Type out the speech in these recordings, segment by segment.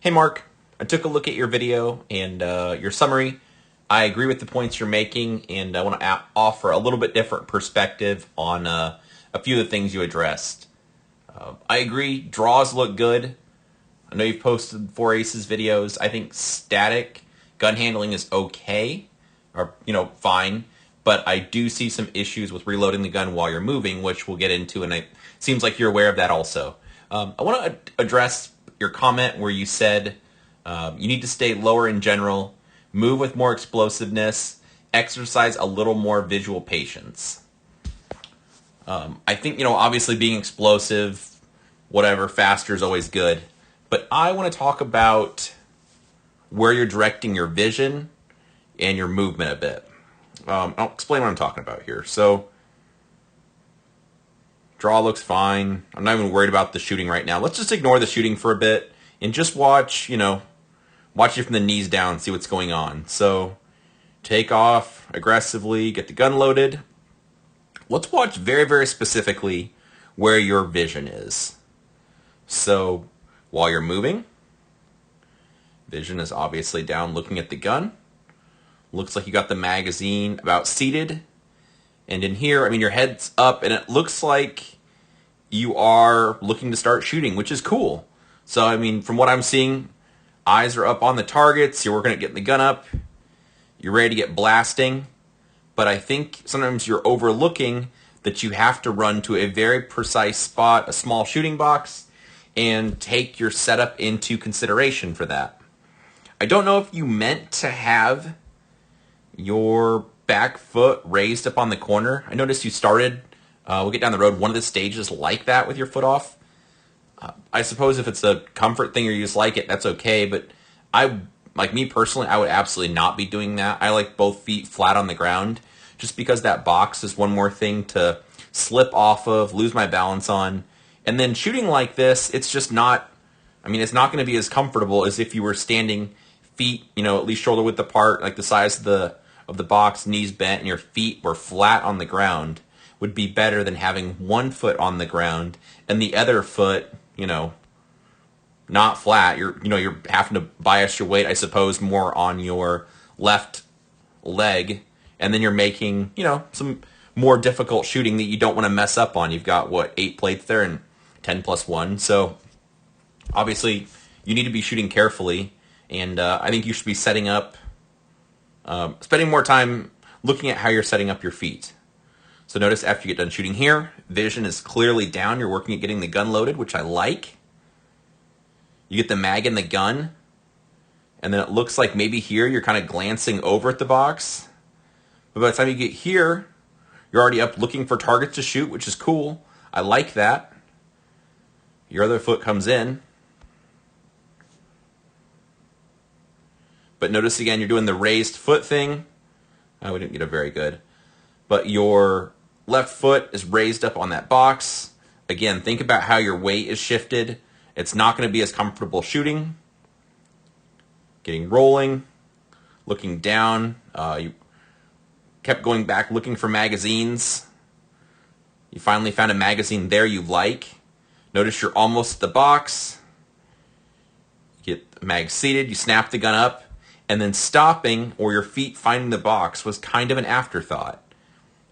Hey Mark, I took a look at your video and your summary. I agree with the points you're making, and I want to offer a little bit different perspective on a few of the things you addressed. I agree, draws look good. I know you've posted 4Aces videos. I think static gun handling is okay, or fine, but I do see some issues with reloading the gun while you're moving, which we'll get into, and it seems like you're aware of that also. I want to address your comment where you said you need to stay lower in general, move with more explosiveness, exercise a little more visual patience. I think, obviously being explosive, whatever, faster is always good. But I want to talk about where you're directing your vision and your movement a bit. I'll explain what I'm talking about here. So, draw looks fine. I'm not even worried about the shooting right now. Let's just ignore the shooting for a bit and just watch, watch it from the knees down, see what's going on. So, take off aggressively, get the gun loaded. Let's watch very, very specifically where your vision is. So, while you're moving, vision is obviously down looking at the gun. Looks like you got the magazine about seated. And in here, your head's up and it looks like you are looking to start shooting, which is cool. So, from what I'm seeing, eyes are up on the targets. You're working at getting the gun up. You're ready to get blasting. But I think sometimes you're overlooking that you have to run to a very precise spot, a small shooting box, and take your setup into consideration for that. I don't know if you meant to have your back foot raised up on the corner. I noticed you started, we'll get down the road, one of the stages like that with your foot off. I suppose if it's a comfort thing or you just like it, that's okay, but me personally, I would absolutely not be doing that. I like both feet flat on the ground, just because that box is one more thing to slip off of, lose my balance on. And then shooting like this, it's just not, it's not going to be as comfortable as if you were standing feet, at least shoulder width apart, like the size of the box, knees bent, and your feet were flat on the ground. Would be better than having one foot on the ground and the other foot, not flat. You're having to bias your weight, I suppose, more on your left leg, and then you're making, some more difficult shooting that you don't want to mess up on. You've got 8 plates there and 10 plus 1. So obviously you need to be shooting carefully, and I think you should be setting up, spending more time looking at how you're setting up your feet. So notice after you get done shooting here, vision is clearly down. You're working at getting the gun loaded, which I like. You get the mag in the gun, and then it looks like maybe here you're kind of glancing over at the box. But by the time you get here, you're already up looking for targets to shoot, which is cool. I like that. Your other foot comes in. But notice again, you're doing the raised foot thing. We didn't get a very good. But your left foot is raised up on that box. Again, think about how your weight is shifted. It's not going to be as comfortable shooting. Getting rolling, looking down. You kept going back looking for magazines. You finally found a magazine there you like. Notice you're almost at the box. You get the mag seated, you snap the gun up, and then stopping or your feet finding the box was kind of an afterthought.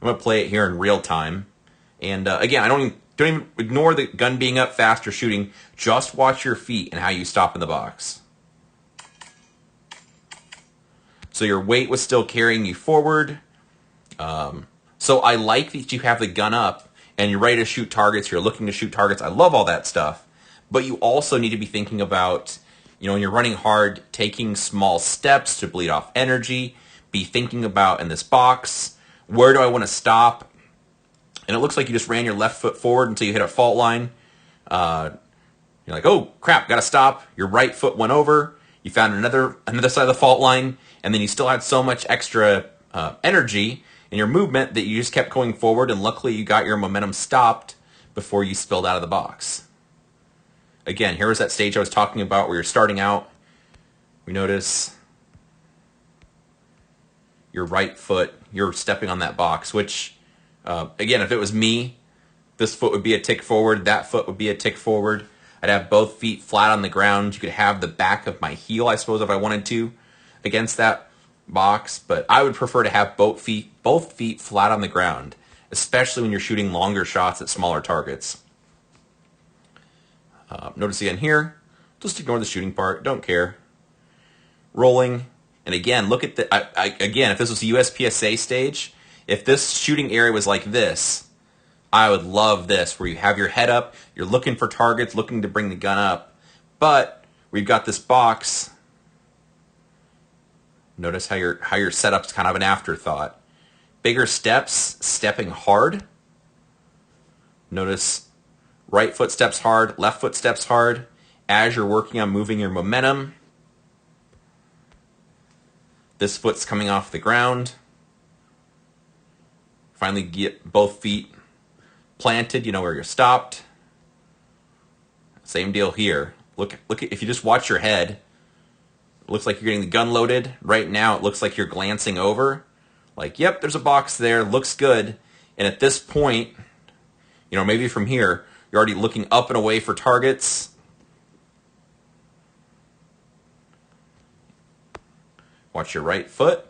I'm going to play it here in real time. And again, don't even ignore the gun being up, faster shooting. Just watch your feet and how you stop in the box. So your weight was still carrying you forward. So I like that you have the gun up and you're ready to shoot targets. You're looking to shoot targets. I love all that stuff. But you also need to be thinking about, when you're running hard, taking small steps to bleed off energy. Be thinking about in this box, where do I want to stop? And it looks like you just ran your left foot forward until you hit a fault line. You're like, oh crap, gotta stop. Your right foot went over. You found another side of the fault line, and then you still had so much extra energy in your movement that you just kept going forward, and luckily you got your momentum stopped before you spilled out of the box. Again, here was that stage I was talking about where you're starting out. We notice your right foot, you're stepping on that box, which, again, if it was me, this foot would be a tick forward, that foot would be a tick forward. I'd have both feet flat on the ground. You could have the back of my heel, I suppose, if I wanted to, against that box. But I would prefer to have both feet flat on the ground, especially when you're shooting longer shots at smaller targets. Notice again here, just ignore the shooting part. Don't care. Rolling. And again, look at the... again, if this was a USPSA stage, if this shooting area was like this, I would love this, where you have your head up, you're looking for targets, looking to bring the gun up, but we've got this box. Notice how your setup's kind of an afterthought. Bigger steps, stepping hard. Notice right foot steps hard, left foot steps hard, as you're working on moving your momentum. This foot's coming off the ground. Finally get both feet planted, you know where you're stopped. Same deal here. Look if you just watch your head, it looks like you're getting the gun loaded. Right now it looks like you're glancing over. Like, yep, there's a box there, looks good. And at this point, you know, maybe from here, you're already looking up and away for targets. Watch your right foot.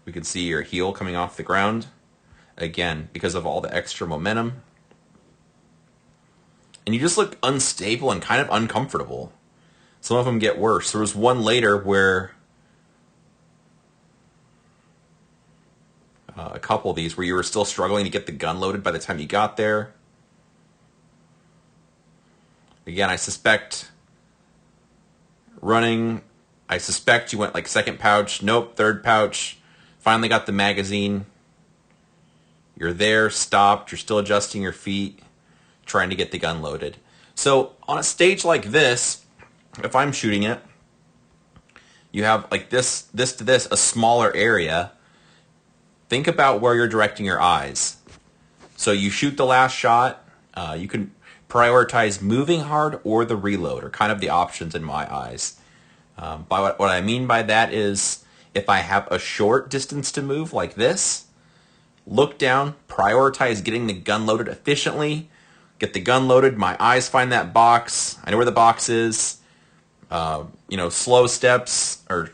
We can see your heel coming off the ground. Again, because of all the extra momentum. And you just look unstable and kind of uncomfortable. Some of them get worse. There was one later where a couple of these where you were still struggling to get the gun loaded by the time you got there. Again, I suspect you went like second pouch, nope, third pouch, finally got the magazine. You're there, stopped, you're still adjusting your feet, trying to get the gun loaded. So on a stage like this, if I'm shooting it, you have like this to this, a smaller area. Think about where you're directing your eyes. So you shoot the last shot, you can prioritize moving hard or the reload, are kind of the options in my eyes. What I mean by that is, if I have a short distance to move like this, look down, prioritize getting the gun loaded efficiently, get the gun loaded, my eyes find that box, I know where the box is, you know, slow steps, or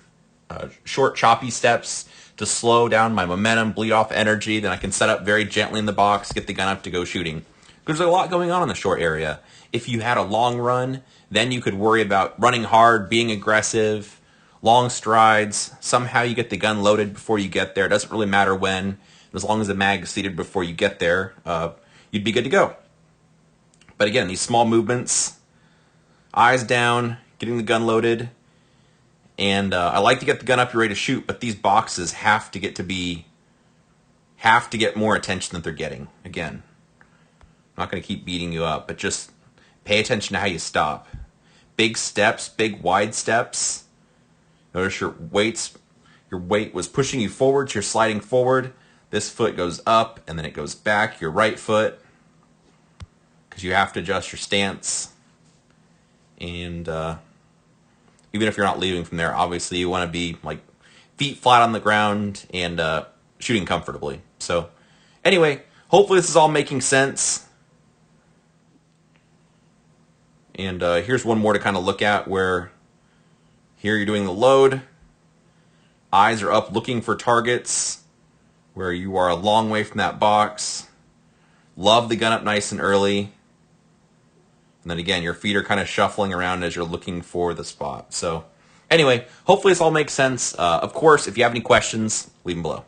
short choppy steps to slow down my momentum, bleed off energy, then I can set up very gently in the box, get the gun up to go shooting. Because there's a lot going on in the short area. If you had a long run, then you could worry about running hard, being aggressive, long strides, somehow you get the gun loaded before you get there. It doesn't really matter when. As long as the mag is seated before you get there, you'd be good to go. But again, these small movements, eyes down, getting the gun loaded, and I like to get the gun up, you're ready to shoot, but these boxes have to get more attention than they're getting. Again, I'm not going to keep beating you up, but just pay attention to how you stop. Big steps, big wide steps. Notice your weight was pushing you forward, so you're sliding forward. This foot goes up, and then it goes back, your right foot, because you have to adjust your stance. And even if you're not leaving from there, obviously you want to be like feet flat on the ground and shooting comfortably. So anyway, hopefully this is all making sense. And here's one more to kind of look at, where here you're doing the load. Eyes are up looking for targets, where you are a long way from that box. Love the gun up nice and early. And then again, your feet are kind of shuffling around as you're looking for the spot. So anyway, hopefully this all makes sense. Of course, if you have any questions, leave them below.